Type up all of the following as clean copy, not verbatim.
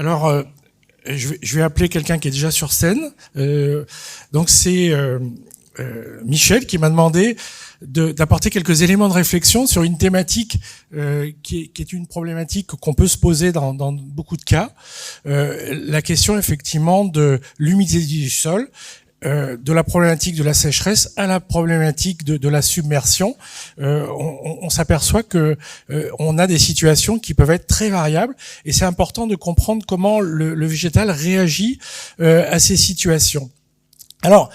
Alors, je vais appeler quelqu'un qui est déjà sur scène. Donc c'est Michel qui m'a demandé d'apporter quelques éléments de réflexion sur une thématique qui est une problématique qu'on peut se poser dans beaucoup de cas. La question effectivement de l'humidité du sol, de la problématique de la sécheresse à la problématique de la submersion. On s'aperçoit que on a des situations qui peuvent être très variables et c'est important de comprendre comment le végétal réagit à ces situations. Alors,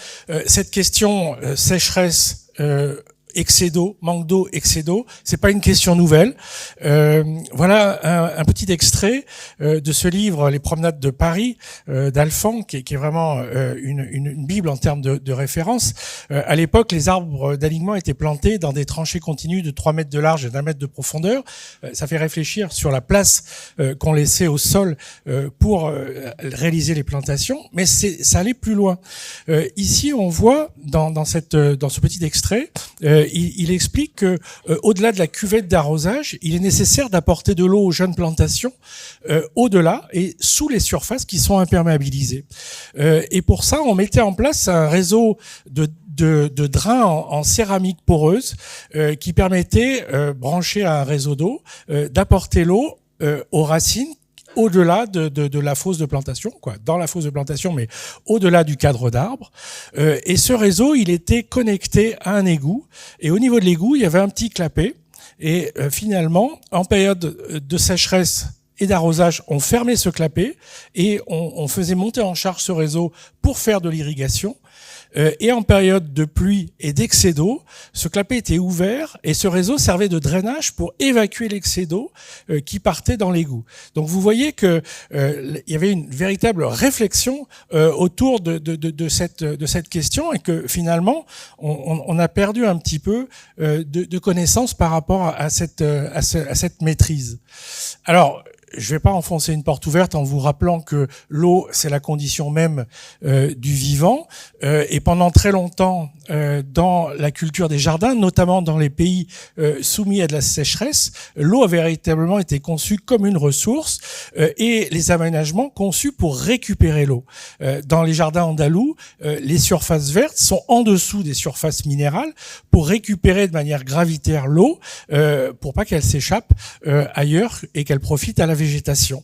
cette question sécheresse, excès d'eau, manque d'eau, excès d'eau, c'est pas une question nouvelle. Voilà un petit extrait de ce livre, Les promenades de Paris, d'Alphand, qui est vraiment une bible en termes de référence. À l'époque, les arbres d'alignement étaient plantés dans des tranchées continues de 3 mètres de large et d'1 mètre de profondeur. Ça fait réfléchir sur la place qu'on laissait au sol pour réaliser les plantations, mais ça allait plus loin. Ici, on voit dans ce petit extrait, il explique que au-delà de la cuvette d'arrosage, il est nécessaire d'apporter de l'eau aux jeunes plantations au-delà et sous les surfaces qui sont imperméabilisées. Et pour ça, on mettait en place un réseau de drains en céramique poreuse qui permettait, branché à un réseau d'eau, d'apporter l'eau aux racines au-delà de la fosse de plantation, dans la fosse de plantation, mais au-delà du cadre d'arbre. Et ce réseau, il était connecté à un égout. Et au niveau de l'égout, il y avait un petit clapet. Et finalement, en période de sécheresse et d'arrosage, on fermait ce clapet et on faisait monter en charge ce réseau pour faire de l'irrigation. Et en période de pluie et d'excès d'eau, ce clapet était ouvert et ce réseau servait de drainage pour évacuer l'excès d'eau qui partait dans l'égout. Donc vous voyez que il y avait une véritable réflexion autour de cette question et que finalement on a perdu un petit peu de connaissances par rapport à cette maîtrise. Alors, je vais pas enfoncer une porte ouverte en vous rappelant que l'eau, c'est la condition même du vivant. Et pendant très longtemps, dans la culture des jardins, notamment dans les pays soumis à de la sécheresse, l'eau a véritablement été conçue comme une ressource et les aménagements conçus pour récupérer l'eau. Dans les jardins andalous, les surfaces vertes sont en dessous des surfaces minérales pour récupérer de manière gravitaire l'eau, pour pas qu'elle s'échappe ailleurs et qu'elle profite à la végétation.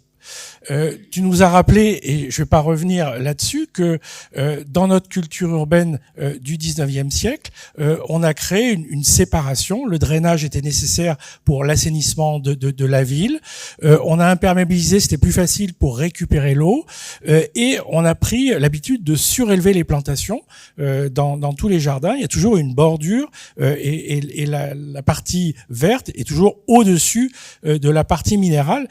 Tu nous as rappelé, et je vais pas revenir là-dessus, que dans notre culture urbaine du 19e siècle, on a créé une séparation. Le drainage était nécessaire pour l'assainissement de la ville. On a imperméabilisé, c'était plus facile pour récupérer l'eau. Et on a pris l'habitude de surélever les plantations dans tous les jardins. Il y a toujours une bordure et la partie verte est toujours au-dessus de la partie minérale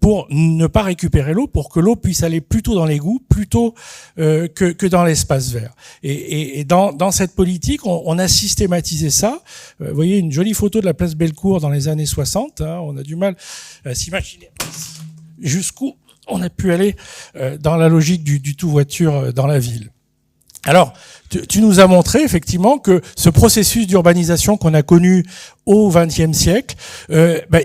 pour ne pas récupérer l'eau, pour que l'eau puisse aller plutôt dans l'égout plutôt que dans l'espace vert. Et dans cette politique, on a systématisé ça. Vous voyez une jolie photo de la place Bellecour dans les années 60. On a du mal à s'imaginer jusqu'où on a pu aller dans la logique du tout voiture dans la ville. Alors, tu nous as montré effectivement que ce processus d'urbanisation qu'on a connu au XXe siècle,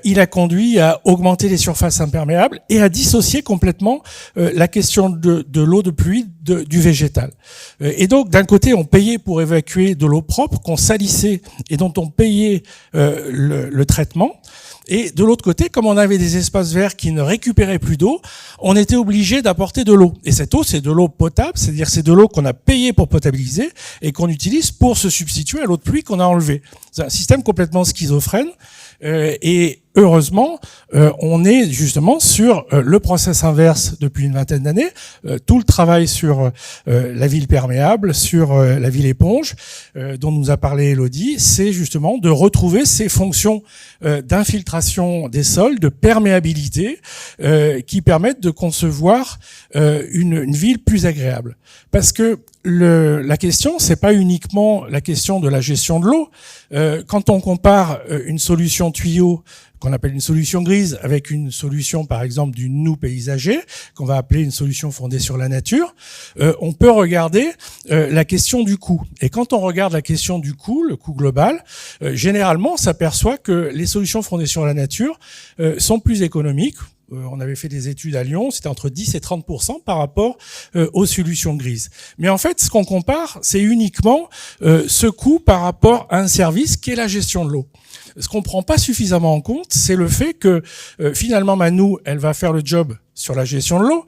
il a conduit à augmenter les surfaces imperméables et à dissocier complètement la question de l'eau de pluie du végétal. Et donc, d'un côté, on payait pour évacuer de l'eau propre qu'on salissait et dont on payait le traitement. Et de l'autre côté, comme on avait des espaces verts qui ne récupéraient plus d'eau, on était obligé d'apporter de l'eau. Et cette eau, c'est de l'eau potable, c'est-à-dire c'est de l'eau qu'on a payé pour potabiliser et qu'on utilise pour se substituer à l'eau de pluie qu'on a enlevée. C'est un système complètement schizophrène. Et heureusement, on est justement sur le process inverse depuis une vingtaine d'années. Tout le travail sur la ville perméable, sur la ville éponge, dont nous a parlé Élodie, c'est justement de retrouver ces fonctions d'infiltration des sols, de perméabilité, qui permettent de concevoir une ville plus agréable. Parce que la question, c'est pas uniquement la question de la gestion de l'eau. Quand on compare une solution tuyau qu'on appelle une solution grise avec une solution, par exemple, du nous paysager, qu'on va appeler une solution fondée sur la nature, on peut regarder la question du coût. Et quand on regarde la question du coût, le coût global, généralement, on s'aperçoit que les solutions fondées sur la nature sont plus économiques, on avait fait des études à Lyon, c'était entre 10 et 30% par rapport aux solutions grises. Mais en fait, ce qu'on compare, c'est uniquement ce coût par rapport à un service qui est la gestion de l'eau. Ce qu'on prend pas suffisamment en compte, c'est le fait que finalement Manou, elle va faire le job sur la gestion de l'eau,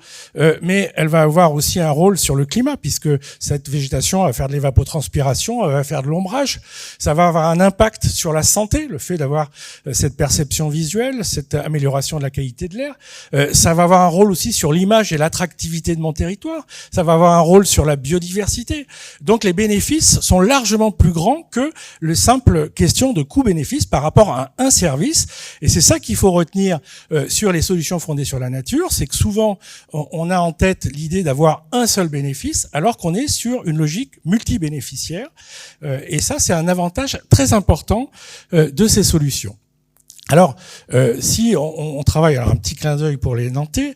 mais elle va avoir aussi un rôle sur le climat, puisque cette végétation va faire de l'évapotranspiration, elle va faire de l'ombrage, ça va avoir un impact sur la santé, le fait d'avoir cette perception visuelle, cette amélioration de la qualité de l'air, ça va avoir un rôle aussi sur l'image et l'attractivité de mon territoire, ça va avoir un rôle sur la biodiversité. Donc les bénéfices sont largement plus grands que le simple question de coût-bénéfice par rapport à un service, et c'est ça qu'il faut retenir sur les solutions fondées sur la nature, c'est que souvent, on a en tête l'idée d'avoir un seul bénéfice, alors qu'on est sur une logique multibénéficiaire. Et ça, c'est un avantage très important de ces solutions. Alors, si on travaille, alors un petit clin d'œil pour les Nantais,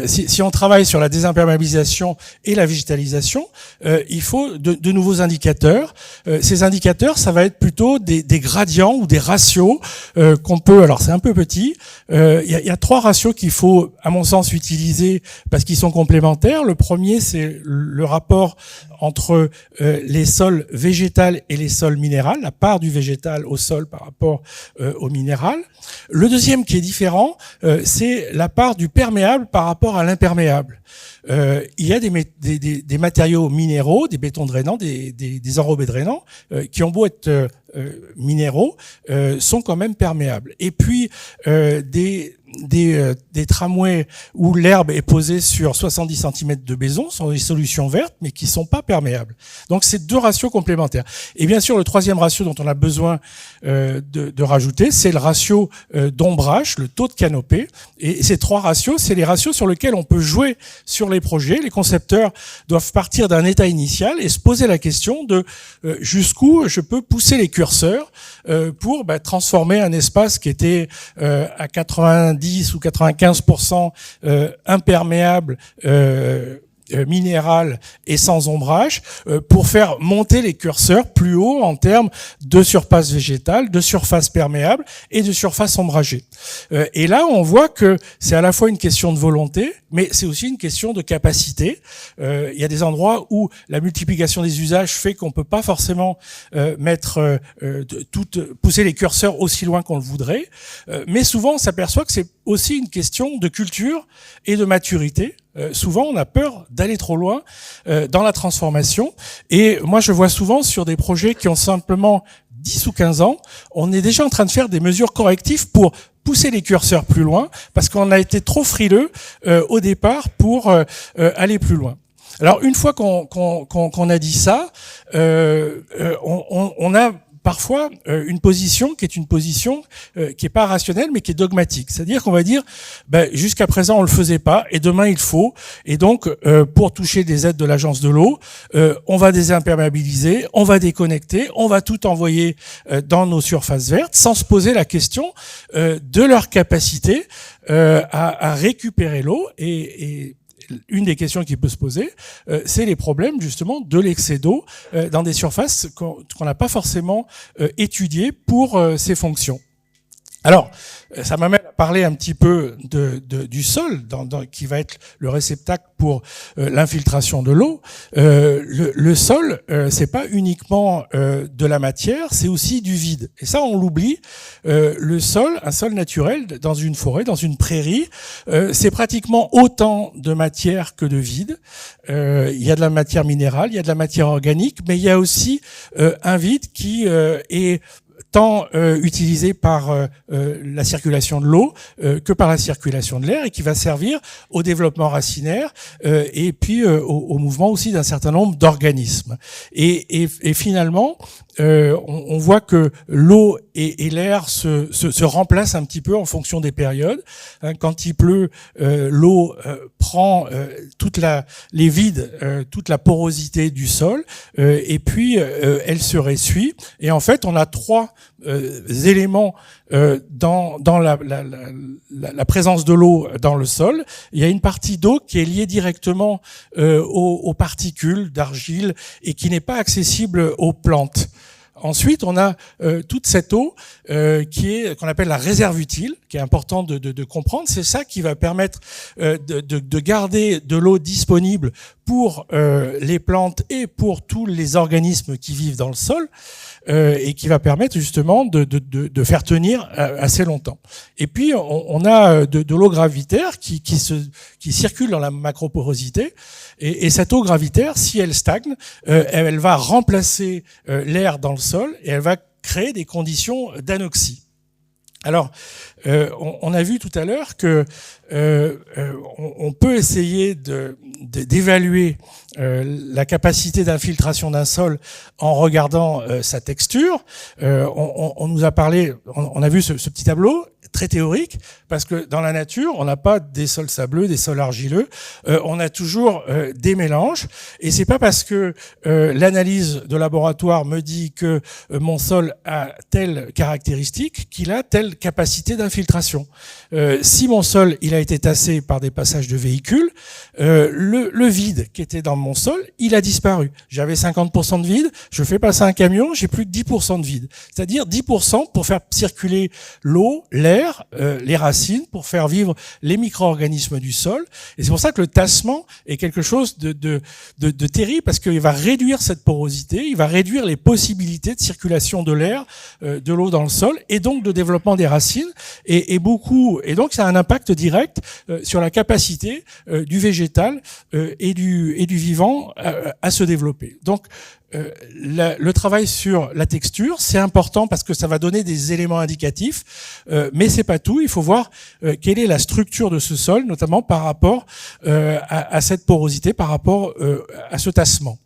si on travaille sur la désimperméabilisation et la végétalisation, il faut de nouveaux indicateurs. Ces indicateurs, ça va être plutôt des gradients ou des ratios qu'on peut, alors c'est un peu petit, il y a 3 ratios qu'il faut, à mon sens, utiliser parce qu'ils sont complémentaires. Le premier, c'est le rapport entre les sols végétales et les sols minéraux, la part du végétal au sol par rapport au minéral. Le deuxième qui est différent, c'est la part du perméable par rapport à l'imperméable. Il y a des matériaux minéraux, des bétons drainants, des enrobés drainants, qui ont beau être minéraux, sont quand même perméables. Et puis des tramways où l'herbe est posée sur 70 cm de béton sont des solutions vertes, mais qui sont pas perméables. Donc c'est 2 ratios complémentaires. Et bien sûr, le troisième ratio dont on a besoin de rajouter, c'est le ratio d'ombrage, le taux de canopée. Et ces 3 ratios, c'est les ratios sur lesquels on peut jouer sur les projets. Les concepteurs doivent partir d'un état initial et se poser la question de jusqu'où je peux pousser les curseurs pour transformer un espace qui était à 90 ou 95% imperméable, minéral et sans ombrage, pour faire monter les curseurs plus haut en termes de surface végétale, de surface perméable et de surface ombragée. Et là, on voit que c'est à la fois une question de volonté, mais c'est aussi une question de capacité. Il y a des endroits où la multiplication des usages fait qu'on peut pas forcément pousser les curseurs aussi loin qu'on le voudrait, mais souvent on s'aperçoit que c'est aussi une question de culture et de maturité. Souvent, on a peur d'aller trop loin dans la transformation. Et moi, je vois souvent sur des projets qui ont simplement 10 ou 15 ans, on est déjà en train de faire des mesures correctives pour pousser les curseurs plus loin, parce qu'on a été trop frileux au départ pour aller plus loin. Alors, une fois qu'on a dit ça, on a parfois une position qui est une position qui est pas rationnelle mais qui est dogmatique. C'est-à-dire qu'on va dire jusqu'à présent on le faisait pas et demain il faut, et donc pour toucher des aides de l'agence de l'eau, on va désimperméabiliser, on va déconnecter, on va tout envoyer dans nos surfaces vertes sans se poser la question de leur capacité à récupérer l'eau. Et une des questions qui peut se poser, c'est les problèmes justement de l'excès d'eau dans des surfaces qu'on n'a pas forcément étudiées pour ces fonctions. Alors, ça m'amène à parler un petit peu du sol, qui va être le réceptacle pour l'infiltration de l'eau. Le sol, c'est pas uniquement de la matière, c'est aussi du vide. Et ça, on l'oublie. Le sol, un sol naturel, dans une forêt, dans une prairie, c'est pratiquement autant de matière que de vide. Il y a de la matière minérale, il y a de la matière organique, mais il y a aussi un vide qui est tant utilisé par la circulation de l'eau que par la circulation de l'air, et qui va servir au développement racinaire et puis au mouvement aussi d'un certain nombre d'organismes. Et finalement, on voit que l'eau et l'air se remplacent un petit peu en fonction des périodes. Quand il pleut, l'eau prend les vides, toute la porosité du sol, et puis elle se ressuit. Et en fait, on a 3 éléments dans la présence de l'eau dans le sol. Il y a une partie d'eau qui est liée directement aux particules d'argile et qui n'est pas accessible aux plantes. Ensuite, on a toute cette eau qu'on appelle la réserve utile, qui est important de comprendre. C'est ça qui va permettre de garder de l'eau disponible pour les plantes et pour tous les organismes qui vivent dans le sol, et qui va permettre justement de faire tenir assez longtemps. Et puis on a de l'eau gravitaire qui circule dans la macroporosité, et cette eau gravitaire, si elle stagne, elle va remplacer l'air dans le sol et elle va créer des conditions d'anoxie. Alors, on a vu tout à l'heure que on peut essayer d'évaluer la capacité d'infiltration d'un sol en regardant sa texture. On nous a parlé, on a vu ce petit tableau très théorique, parce que dans la nature, on n'a pas des sols sableux, des sols argileux, on a toujours des mélanges, et c'est pas parce que l'analyse de laboratoire me dit que mon sol a telle caractéristique qu'il a telle capacité d'infiltration. Si mon sol il a été tassé par des passages de véhicules, le vide qui était dans mon sol, il a disparu. J'avais 50% de vide, je fais passer un camion, j'ai plus que 10% de vide. C'est-à-dire 10% pour faire circuler l'eau, l'air, les racines, pour faire vivre les micro-organismes du sol. Et c'est pour ça que le tassement est quelque chose de terrible, parce qu'il va réduire cette porosité, il va réduire les possibilités de circulation de l'air, de l'eau dans le sol, et donc de développement des racines, et donc ça a un impact direct sur la capacité du végétal et du vivant à se développer. Donc le travail sur la texture, c'est important parce que ça va donner des éléments indicatifs, mais c'est pas tout. Il faut voir quelle est la structure de ce sol, notamment par rapport à cette porosité, par rapport à ce tassement.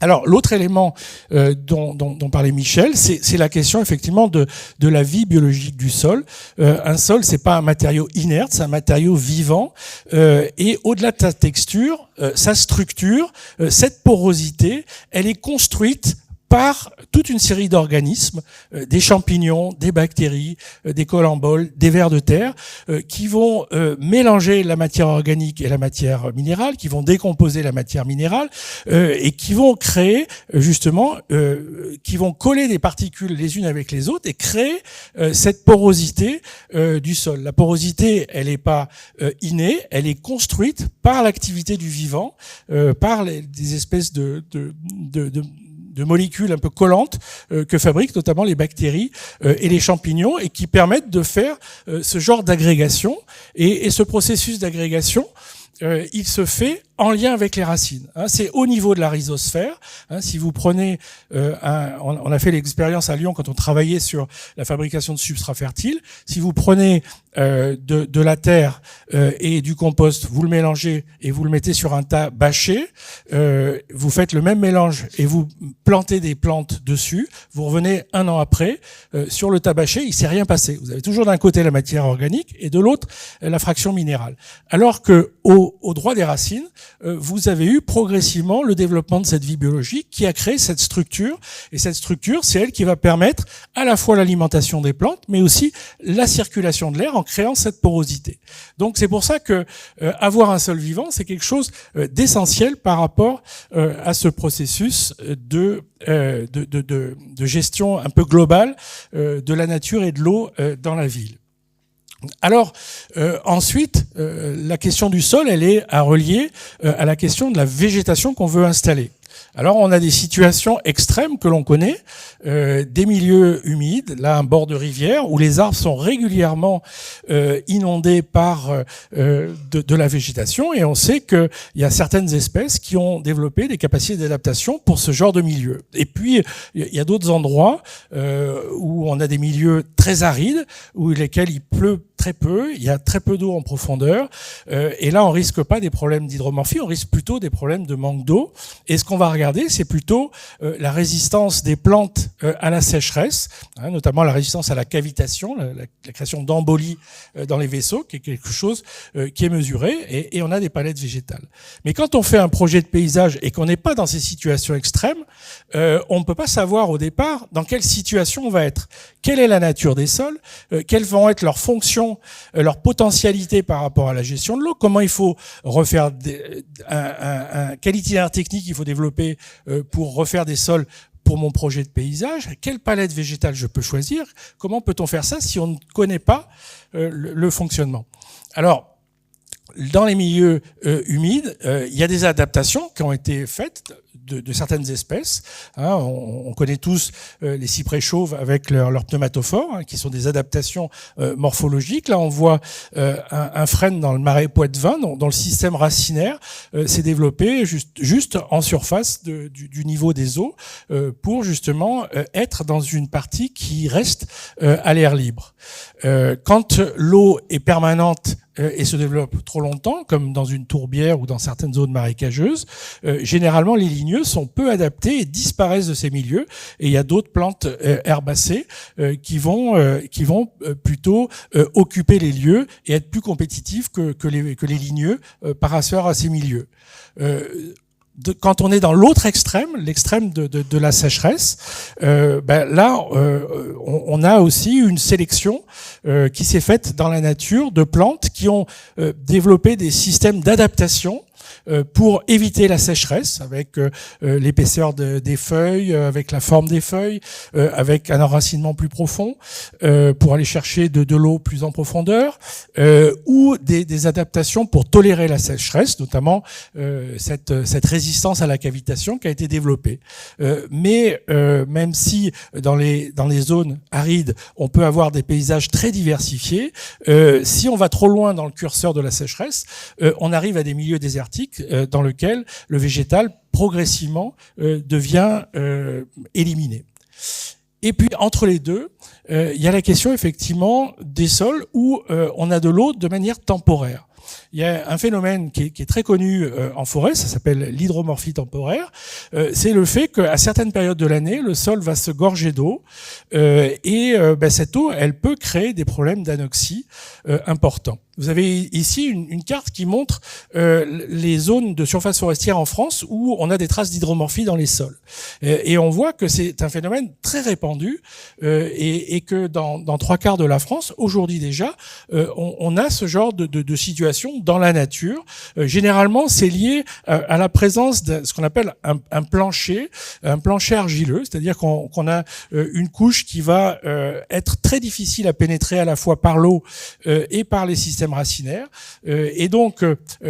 Alors, l'autre élément dont parlait Michel, c'est la question effectivement de la vie biologique du sol. Un sol, c'est pas un matériau inerte, c'est un matériau vivant, et au-delà de sa texture, sa structure, cette porosité, elle est construite par toute une série d'organismes, des champignons, des bactéries, des collemboles, des vers de terre, qui vont mélanger la matière organique et la matière minérale, qui vont décomposer la matière minérale, et qui vont créer justement, qui vont coller des particules les unes avec les autres et créer cette porosité du sol. La porosité, elle n'est pas innée, elle est construite par l'activité du vivant, par des espèces de molécules un peu collantes que fabriquent notamment les bactéries et les champignons, et qui permettent de faire ce genre d'agrégation. Et ce processus d'agrégation, il se fait en lien avec les racines. C'est au niveau de la rhizosphère. Si vous prenez, on a fait l'expérience à Lyon quand on travaillait sur la fabrication de substrats fertiles. Si vous prenez de la terre et du compost, vous le mélangez et vous le mettez sur un tas bâché, vous faites le même mélange et vous plantez des plantes dessus, vous revenez un an après, sur le tas bâché, il s'est rien passé. Vous avez toujours d'un côté la matière organique et de l'autre la fraction minérale. Alors que au droit des racines, vous avez eu progressivement le développement de cette vie biologique qui a créé cette structure. Et cette structure, c'est elle qui va permettre à la fois l'alimentation des plantes, mais aussi la circulation de l'air en créant cette porosité. Donc c'est pour ça que avoir un sol vivant, c'est quelque chose d'essentiel par rapport à ce processus de gestion un peu globale de la nature et de l'eau dans la ville. Alors ensuite, la question du sol, elle est à relier à la question de la végétation qu'on veut installer. Alors on a des situations extrêmes que l'on connaît, des milieux humides, là un bord de rivière, où les arbres sont régulièrement inondés par de la végétation, et on sait qu'il y a certaines espèces qui ont développé des capacités d'adaptation pour ce genre de milieu. Et puis il y a d'autres endroits où on a des milieux très arides, où lesquels il pleut très peu, il y a très peu d'eau en profondeur, et là on risque pas des problèmes d'hydromorphie, on risque plutôt des problèmes de manque d'eau. Et ce qu'on va regarder, c'est plutôt la résistance des plantes à la sécheresse, notamment la résistance à la cavitation, la création d'embolies dans les vaisseaux, qui est quelque chose qui est mesuré, et on a des palettes végétales. Mais quand on fait un projet de paysage et qu'on n'est pas dans ces situations extrêmes, on ne peut pas savoir au départ dans quelle situation on va être. Quelle est la nature des sols, quelles vont être leurs fonctions, leur potentialité par rapport à la gestion de l'eau, comment il faut refaire quel itinéraire technique il faut développer pour refaire des sols pour mon projet de paysage, quelle palette végétale je peux choisir, comment peut-on faire ça si on ne connaît pas le fonctionnement. Alors, dans les milieux humides, il y a des adaptations qui ont été faites de certaines espèces. On connaît tous les cyprès chauves avec leurs pneumatophores, qui sont des adaptations morphologiques. Là, on voit un frêne dans le marais poitevin, dont le système racinaire s'est développé juste en surface du niveau des eaux pour justement être dans une partie qui reste à l'air libre. Quand l'eau est permanente et se développe trop longtemps, comme dans une tourbière ou dans certaines zones marécageuses, généralement les ligneux sont peu adaptés et disparaissent de ces milieux. Et il y a d'autres plantes herbacées qui vont plutôt occuper les lieux et être plus compétitifs que les ligneux par rapport à ces milieux. Quand on est dans l'autre extrême, l'extrême de la sécheresse, là, on a aussi une sélection qui s'est faite dans la nature de plantes qui ont développé des systèmes d'adaptation pour éviter la sécheresse, avec l'épaisseur des feuilles, avec la forme des feuilles, avec un enracinement plus profond, pour aller chercher de l'eau plus en profondeur, ou des adaptations pour tolérer la sécheresse, notamment cette résistance à la cavitation qui a été développée. Mais même si dans les zones arides, on peut avoir des paysages très diversifiés, si on va trop loin dans le curseur de la sécheresse, on arrive à des milieux désertiques dans lequel le végétal progressivement devient éliminé. Et puis entre les deux, il y a la question effectivement des sols où on a de l'eau de manière temporaire. Il y a un phénomène qui est très connu en forêt, ça s'appelle l'hydromorphie temporaire. C'est le fait qu'à certaines périodes de l'année, le sol va se gorger d'eau et cette eau, elle peut créer des problèmes d'anoxie importants. Vous avez ici une carte qui montre les zones de surface forestière en France où on a des traces d'hydromorphie dans les sols. Et on voit que c'est un phénomène très répandu et que dans 3/4 de la France, aujourd'hui déjà, on a ce genre de situation dans la nature. Généralement, c'est lié à la présence de ce qu'on appelle un plancher argileux, c'est-à-dire qu'on a une couche qui va être très difficile à pénétrer à la fois par l'eau et par les systèmes racinaires, et donc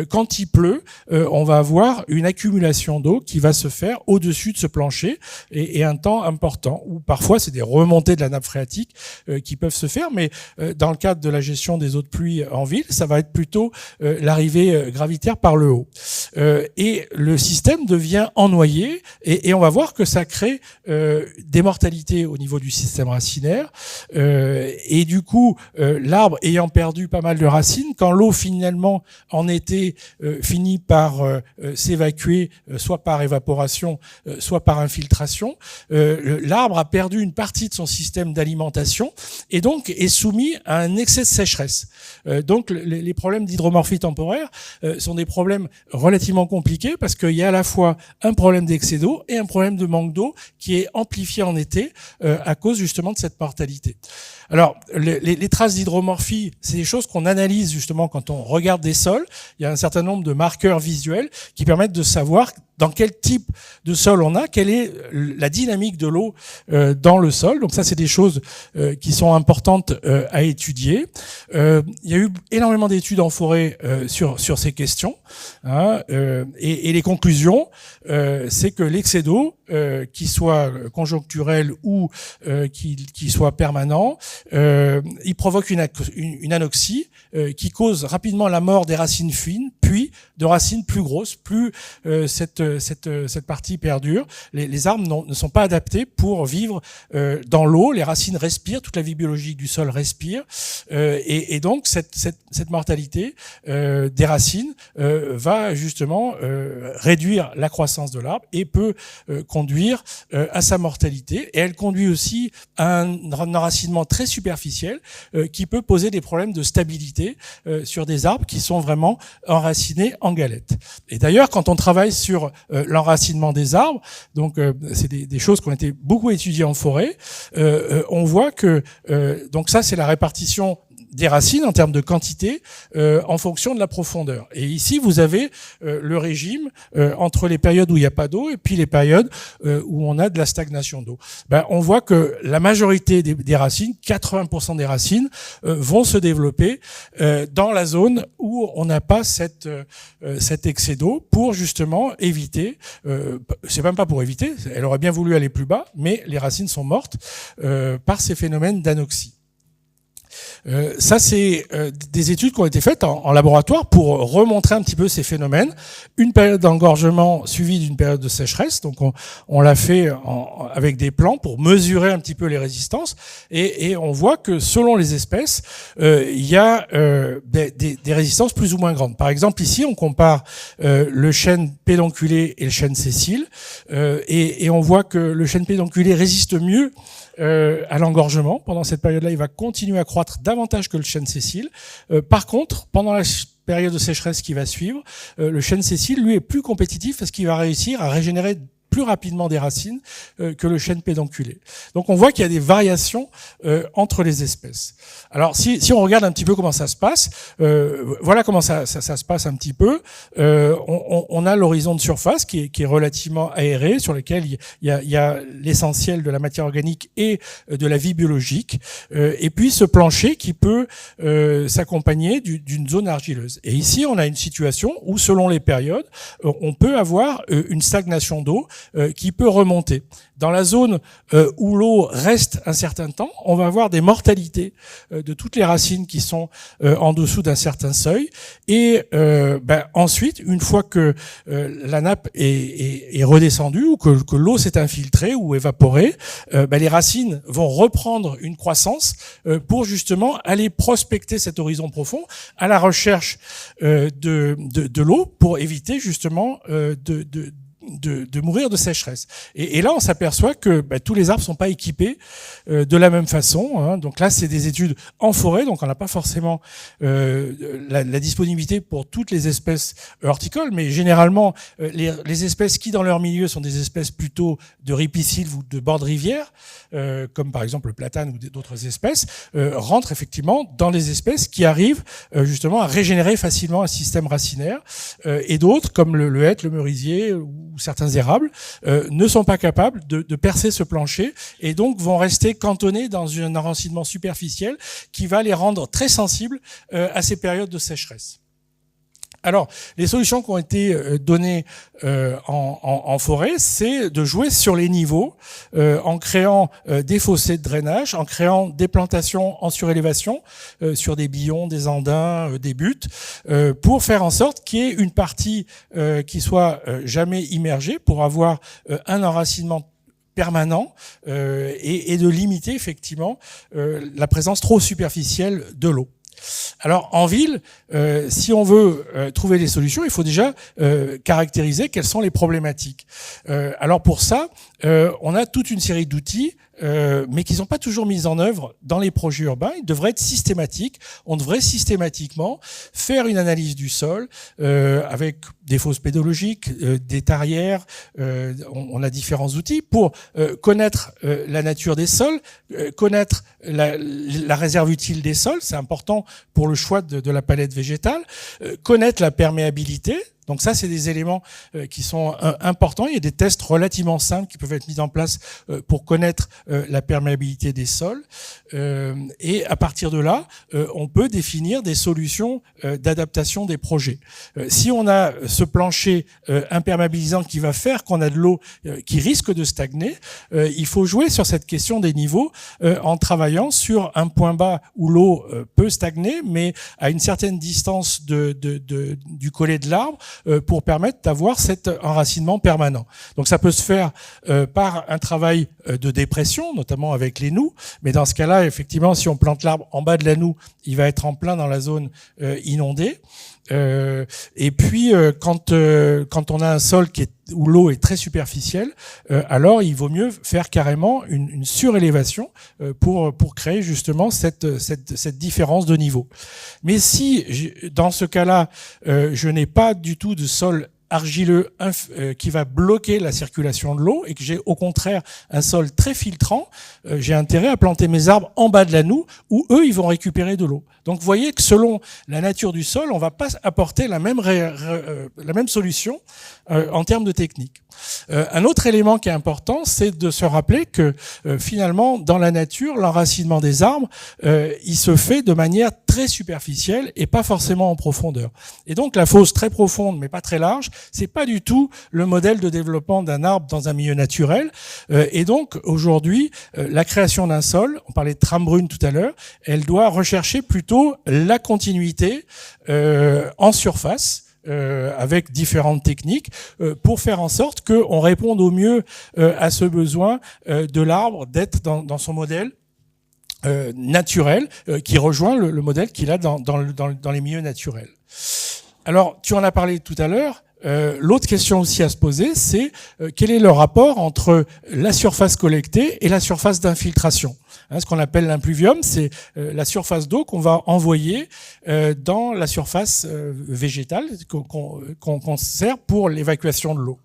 quand il pleut, on va avoir une accumulation d'eau qui va se faire au-dessus de ce plancher et un temps important, ou parfois c'est des remontées de la nappe phréatique qui peuvent se faire, mais dans le cadre de la gestion des eaux de pluie en ville, ça va être plutôt l'arrivée gravitaire par le haut. Et le système devient ennoyé, et on va voir que ça crée des mortalités au niveau du système racinaire, et du coup l'arbre ayant perdu pas mal de racines, quand l'eau finalement en été finit par s'évacuer, soit par évaporation, soit par infiltration, l'arbre a perdu une partie de son système d'alimentation et donc est soumis à un excès de sécheresse. Donc les problèmes d'hydromorphie temporaire sont des problèmes relativement compliqués parce qu'il y a à la fois un problème d'excès d'eau et un problème de manque d'eau qui est amplifié en été à cause justement de cette mortalité. Alors, les traces d'hydromorphie, c'est des choses qu'on analyse justement quand on regarde des sols. Il y a un certain nombre de marqueurs visuels qui permettent de savoir dans quel type de sol on a, quelle est la dynamique de l'eau dans le sol. Donc ça, c'est des choses qui sont importantes à étudier. Il y a eu énormément d'études en forêt sur ces questions. Et les conclusions, c'est que l'excès d'eau, qui soit conjoncturel ou qui soit permanent, il provoque une anoxie qui cause rapidement la mort des racines fines, puis de racines plus grosses, plus cette partie perdure. Les arbres ne sont pas adaptés pour vivre dans l'eau. Les racines respirent, toute la vie biologique du sol respire, et donc cette mortalité des racines va justement réduire la croissance de l'arbre et peut conduire à sa mortalité. Et elle conduit aussi à un enracinement très superficiel qui peut poser des problèmes de stabilité sur des arbres qui sont vraiment enracinés en galette. Et d'ailleurs, quand on travaille sur l'enracinement des arbres, donc c'est des choses qui ont été beaucoup étudiées en forêt, on voit que donc ça c'est la répartition des racines en termes de quantité en fonction de la profondeur. Et ici, vous avez le régime entre les périodes où il n'y a pas d'eau et puis les périodes où on a de la stagnation d'eau. On voit que la majorité des racines, 80% des racines, vont se développer dans la zone où on n'a pas cet excès d'eau pour justement éviter, c'est même pas pour éviter, elle aurait bien voulu aller plus bas, mais les racines sont mortes par ces phénomènes d'anoxie. Ça, c'est des études qui ont été faites en laboratoire pour remontrer un petit peu ces phénomènes. Une période d'engorgement suivie d'une période de sécheresse. Donc, on l'a fait avec des plans pour mesurer un petit peu les résistances. Et on voit que selon les espèces, il y a des résistances plus ou moins grandes. Par exemple, ici, on compare le chêne pédonculé et le chêne sessile. Et on voit que le chêne pédonculé résiste mieux à l'engorgement. Pendant cette période-là, il va continuer à croître davantage que le chêne sessile. Par contre, pendant la période de sécheresse qui va suivre, le chêne sessile, lui, est plus compétitif parce qu'il va réussir à régénérer plus rapidement des racines que le chêne pédonculé. Donc on voit qu'il y a des variations entre les espèces. Alors si on regarde un petit peu comment ça se passe, voilà comment ça se passe un petit peu. On a l'horizon de surface qui est relativement aéré, sur lequel il y a l'essentiel de la matière organique et de la vie biologique. Et puis ce plancher qui peut s'accompagner d'une zone argileuse. Et ici on a une situation où selon les périodes, on peut avoir une stagnation d'eau qui peut remonter. Dans la zone où l'eau reste un certain temps, on va avoir des mortalités de toutes les racines qui sont en dessous d'un certain seuil. Et ensuite, une fois que la nappe est redescendue ou que l'eau s'est infiltrée ou évaporée, les racines vont reprendre une croissance pour justement aller prospecter cet horizon profond à la recherche de l'eau pour éviter justement de mourir de sécheresse. Et là, on s'aperçoit que tous les arbres sont pas équipés de la même façon. Hein. Donc là, c'est des études en forêt, donc on n'a pas forcément la disponibilité pour toutes les espèces horticoles, mais généralement, les espèces qui, dans leur milieu, sont des espèces plutôt de ripicides ou de bord de rivière, comme par exemple le platane ou d'autres espèces, rentrent effectivement dans les espèces qui arrivent justement à régénérer facilement un système racinaire, et d'autres, comme le hêtre, le merisier ou certains érables, ne sont pas capables de percer ce plancher et donc vont rester cantonnés dans un enracinement superficiel qui va les rendre très sensibles à ces périodes de sécheresse. Alors, les solutions qui ont été données en forêt, c'est de jouer sur les niveaux en créant des fossés de drainage, en créant des plantations en surélévation sur des billons, des andins, des buttes, pour faire en sorte qu'il y ait une partie qui soit jamais immergée pour avoir un enracinement permanent et de limiter effectivement la présence trop superficielle de l'eau. Alors en ville, si on veut trouver des solutions, il faut déjà caractériser quelles sont les problématiques. Alors pour ça, on a toute une série d'outils, mais qui ne sont pas toujours mis en œuvre dans les projets urbains. Ils devraient être systématiques. On devrait systématiquement faire une analyse du sol avec des fosses pédologiques, des tarières. On a différents outils pour connaître la nature des sols, connaître la réserve utile des sols. C'est important pour le choix de la palette végétale. Connaître la perméabilité. Donc ça, c'est des éléments qui sont importants. Il y a des tests relativement simples qui peuvent être mis en place pour connaître la perméabilité des sols. Et à partir de là, on peut définir des solutions d'adaptation des projets. Si on a ce plancher imperméabilisant qui va faire qu'on a de l'eau qui risque de stagner, il faut jouer sur cette question des niveaux en travaillant sur un point bas où l'eau peut stagner, mais à une certaine distance du collet de l'arbre, pour permettre d'avoir cet enracinement permanent. Donc ça peut se faire par un travail de dépression, notamment avec les noues, mais dans ce cas-là, effectivement, si on plante l'arbre en bas de la noue, il va être en plein dans la zone inondée. Et puis quand on a un sol où l'eau est très superficielle, alors il vaut mieux faire carrément une surélévation pour créer justement cette différence de niveau. Mais si dans ce cas-là je n'ai pas du tout de sol argileux qui va bloquer la circulation de l'eau et que j'ai au contraire un sol très filtrant, j'ai intérêt à planter mes arbres en bas de la noue où eux, ils vont récupérer de l'eau. Donc vous voyez que selon la nature du sol, on va pas apporter la même solution en termes de technique. Un autre élément qui est important, c'est de se rappeler que finalement, dans la nature, l'enracinement des arbres, il se fait de manière très superficielle et pas forcément en profondeur. Et donc la fosse très profonde mais pas très large, c'est pas du tout le modèle de développement d'un arbre dans un milieu naturel. Et donc aujourd'hui, la création d'un sol, on parlait de trame brune tout à l'heure, elle doit rechercher plutôt la continuité en surface. Avec différentes techniques pour faire en sorte qu'on réponde au mieux à ce besoin de l'arbre d'être dans son modèle naturel qui rejoint le modèle qu'il a dans les milieux naturels. Alors, tu en as parlé tout à l'heure. L'autre question aussi à se poser, c'est quel est le rapport entre la surface collectée et la surface d'infiltration. Ce qu'on appelle l'impluvium, c'est la surface d'eau qu'on va envoyer dans la surface végétale qu'on sert pour l'évacuation de l'eau.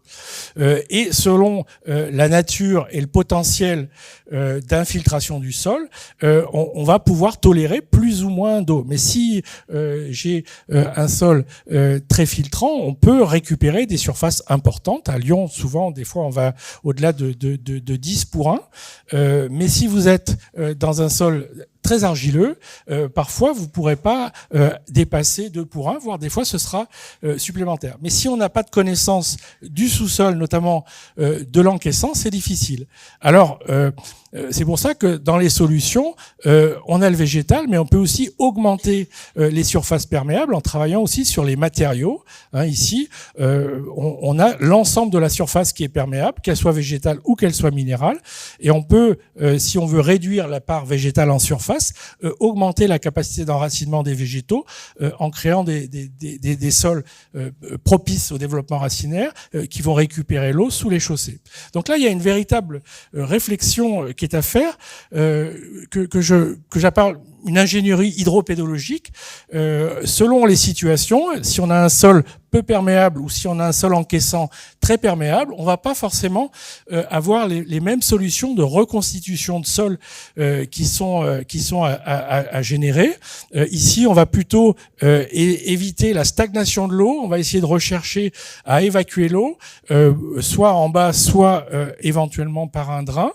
Et selon la nature et le potentiel d'infiltration du sol, on va pouvoir tolérer plus ou moins d'eau. Mais si j'ai un sol très filtrant, on peut récupérer des surfaces importantes. À Lyon, souvent, des fois, on va au-delà de 10 pour 1. Mais si vous êtes dans un sol très argileux, parfois vous pourrez pas dépasser 2 pour 1, voire des fois ce sera supplémentaire. Mais si on n'a pas de connaissance du sous-sol, notamment de l'encaissant, c'est difficile. Alors c'est pour ça que dans les solutions, on a le végétal, mais on peut aussi augmenter les surfaces perméables en travaillant aussi sur les matériaux. Ici, on a l'ensemble de la surface qui est perméable, qu'elle soit végétale ou qu'elle soit minérale, et on peut, si on veut réduire la part végétale en surface, augmenter la capacité d'enracinement des végétaux en créant des sols propices au développement racinaire qui vont récupérer l'eau sous les chaussées. Donc là, il y a une véritable réflexion qui est à faire, que j'appelle une ingénierie hydropédologique. Selon les situations, si on a un sol peu perméable ou si on a un sol encaissant très perméable, on va pas forcément avoir les mêmes solutions de reconstitution de sol qui sont à générer. Ici, on va plutôt éviter la stagnation de l'eau. On va essayer de rechercher à évacuer l'eau, soit en bas, soit éventuellement par un drain.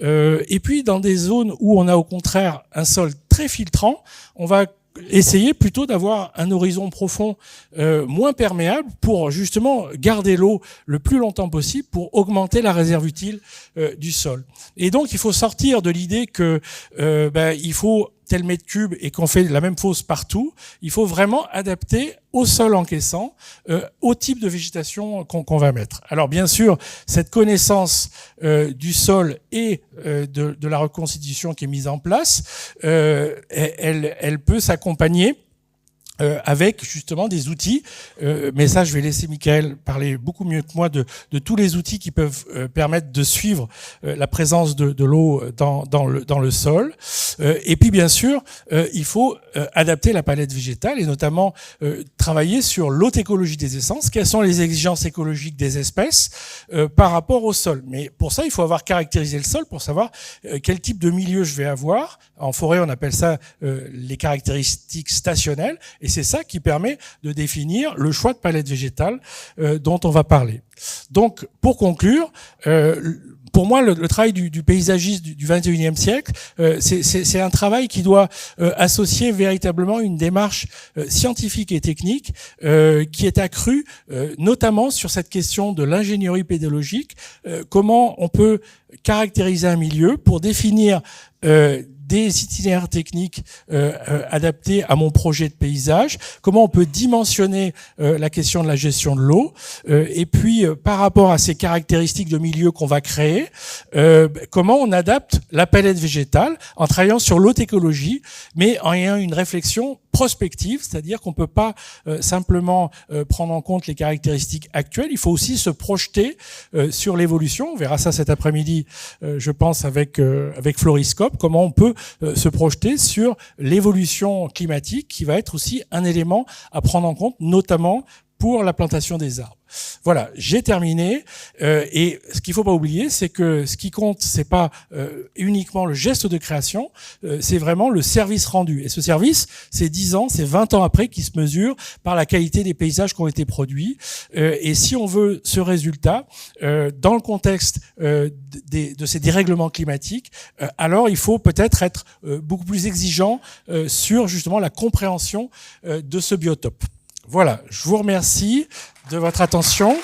Et puis, dans des zones où on a au contraire un sol très filtrant, on va essayer plutôt d'avoir un horizon profond moins perméable pour justement garder l'eau le plus longtemps possible pour augmenter la réserve utile du sol. Et donc il faut sortir de l'idée que il faut tel mètre cube et qu'on fait la même fosse partout. Il faut vraiment adapter au sol encaissant, au type de végétation qu'on va mettre. Alors bien sûr, cette connaissance du sol et de la reconstitution qui est mise en place, elle peut s'accompagner avec justement des outils, mais ça je vais laisser Michael parler beaucoup mieux que moi de tous les outils qui peuvent permettre de suivre la présence de l'eau dans le sol. Et puis bien sûr, il faut adapter la palette végétale et notamment travailler sur l'haute écologie des essences. Quelles sont les exigences écologiques des espèces par rapport au sol? Mais pour ça, il faut avoir caractérisé le sol pour savoir quel type de milieu je vais avoir. En forêt, on appelle ça les caractéristiques stationnelles. Et c'est ça qui permet de définir le choix de palette végétale dont on va parler. Donc, pour conclure, pour moi, le travail du paysagiste du XXIe siècle, c'est un travail qui doit associer véritablement une démarche scientifique et technique qui est accrue, notamment sur cette question de l'ingénierie pédologique, comment on peut caractériser un milieu pour définir des itinéraires techniques adaptés à mon projet de paysage, comment on peut dimensionner la question de la gestion de l'eau, et puis par rapport à ces caractéristiques de milieu qu'on va créer, comment on adapte la palette végétale en travaillant sur l'haute écologie, mais en ayant une réflexion prospective, c'est-à-dire qu'on peut pas simplement prendre en compte les caractéristiques actuelles, il faut aussi se projeter sur l'évolution. On verra ça cet après-midi, je pense, avec Floriscope, comment on peut se projeter sur l'évolution climatique qui va être aussi un élément à prendre en compte, notamment pour la plantation des arbres. Voilà, j'ai terminé. Et ce qu'il faut pas oublier, c'est que ce qui compte, c'est pas uniquement le geste de création, c'est vraiment le service rendu. Et ce service, c'est 10 ans, c'est 20 ans après qui se mesure par la qualité des paysages qui ont été produits. Et si on veut ce résultat, dans le contexte de ces dérèglements climatiques, alors il faut peut-être être beaucoup plus exigeant sur justement la compréhension de ce biotope. Voilà, je vous remercie de votre attention.